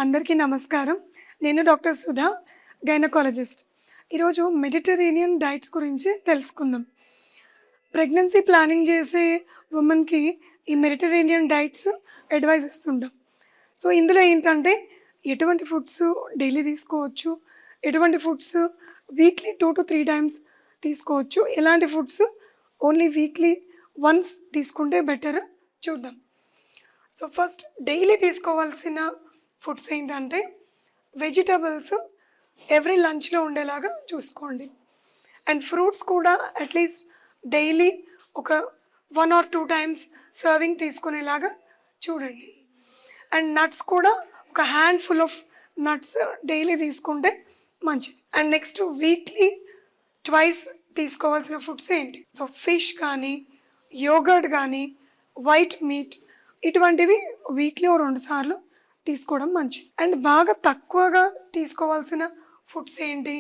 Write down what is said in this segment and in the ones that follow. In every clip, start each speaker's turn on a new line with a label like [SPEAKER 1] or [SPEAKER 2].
[SPEAKER 1] అందరికీ నమస్కారం. నేను డాక్టర్ సుధా, గైనకాలజిస్ట్. ఈరోజు మెడిటరేనియన్ డైట్స్ గురించి తెలుసుకుందాం. ప్రెగ్నెన్సీ ప్లానింగ్ చేసే ఉమెన్‌కి ఈ మెడిటరేనియన్ డైట్స్ అడ్వైస్ ఇస్తుంటాం. సో, ఇందులో ఏంటంటే ఎటువంటి ఫుడ్స్ డైలీ తీసుకోవచ్చు, ఎటువంటి ఫుడ్స్ వీక్లీ 2-3 టైమ్స్ తీసుకోవచ్చు, ఎలాంటి ఫుడ్స్ ఓన్లీ వీక్లీ వన్స్ తీసుకుంటే బెటర్ చూద్దాం. సో, ఫస్ట్ డైలీ తీసుకోవాల్సిన ఫుడ్స్ ఏంటంటే వెజిటబుల్స్ ఎవ్రీ లంచ్లో ఉండేలాగా చూసుకోండి. అండ్ ఫ్రూట్స్ కూడా అట్లీస్ట్ డైలీ ఒక 1 or 2 టైమ్స్ సర్వింగ్ తీసుకునేలాగా చూడండి. అండ్ నట్స్ కూడా ఒక హ్యాండ్ఫుల్ ఆఫ్ నట్స్ డైలీ తీసుకుంటే మంచిది. అండ్ నెక్స్ట్ వీక్లీ ట్వైస్ తీసుకోవాల్సిన ఫుడ్స్ ఏంటి? సో, ఫిష్ కానీ, యోగర్ట్ కానీ, వైట్ మీట్ ఇటువంటివి వీక్లీ 2 సార్లు తీసుకోవడం మంచిది. అండ్ బాగా తక్కువగా తీసుకోవాల్సిన ఫుడ్స్ ఏంటి?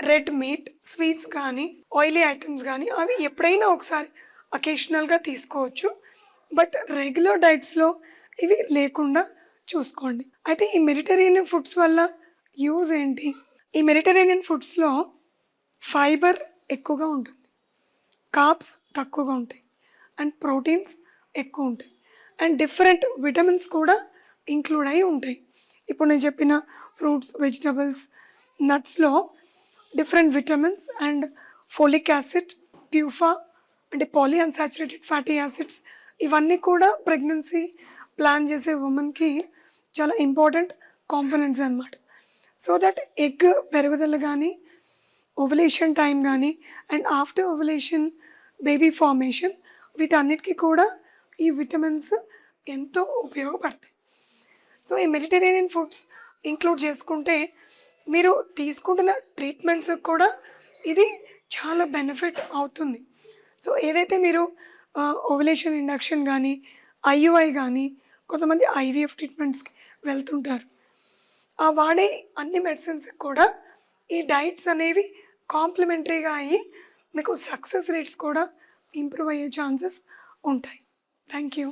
[SPEAKER 1] రెడ్ మీట్, స్వీట్స్ కానీ, ఆయిలీ ఐటమ్స్ కానీ అవి ఎప్పుడైనా ఒకసారి అకేషనల్గా తీసుకోవచ్చు. బట్ రెగ్యులర్ డైట్స్లో ఇవి లేకుండా చూసుకోండి. అయితే ఈ మెడిటరేనియన్ ఫుడ్స్ వల్ల యూజ్ ఏంటి? ఈ మెడిటరేనియన్ ఫుడ్స్లో ఫైబర్ ఎక్కువగా ఉంటుంది, కార్బ్స్ తక్కువగా ఉంటాయి, అండ్ ప్రోటీన్స్ ఎక్కువ ఉంటాయి, అండ్ డిఫరెంట్ విటమిన్స్ కూడా ఇంక్లూడ్ అయి ఉంటాయి. ఇప్పుడు నేను చెప్పిన ఫ్రూట్స్, వెజిటబుల్స్, నట్స్లో different vitamins and folic acid, PUFA అంటే పాలీ అన్సాచురేటెడ్ ఫ్యాటీ యాసిడ్స్ ఇవన్నీ కూడా ప్రెగ్నెన్సీ ప్లాన్ చేసే ఉమెన్కి చాలా ఇంపార్టెంట్ కాంపోనెంట్స్ అన్నమాట. సో దట్ ఎగ్ పెరుగుదల కానీ, ఓవులేషన్ టైం కానీ, and after ovulation baby formation వీటన్నిటికీ కూడా ఈ విటమిన్స్ ఎంతో ఉపయోగపడతాయి. సో, ఈ మెడిటరేనియన్ ఫుడ్స్ ఇంక్లూడ్ చేసుకుంటే మీరు తీసుకుంటున్న ట్రీట్మెంట్స్ కూడా ఇది చాలా బెనిఫిట్ అవుతుంది. సో, ఏదైతే మీరు ఓవులేషన్ ఇండక్షన్ కానీ, ఐయుఐ కానీ, కొంతమంది ఐవీఎఫ్ ట్రీట్మెంట్స్కి వెళ్తుంటారు. ఆ వాడే అన్ని మెడిసిన్స్ కూడా ఈ డైట్స్ అనేవి కాంప్లిమెంటరీగా అయ్యి మీకు సక్సెస్ రేట్స్ కూడా ఇంప్రూవ్ అయ్యే ఛాన్సెస్ ఉంటాయి. Thank you.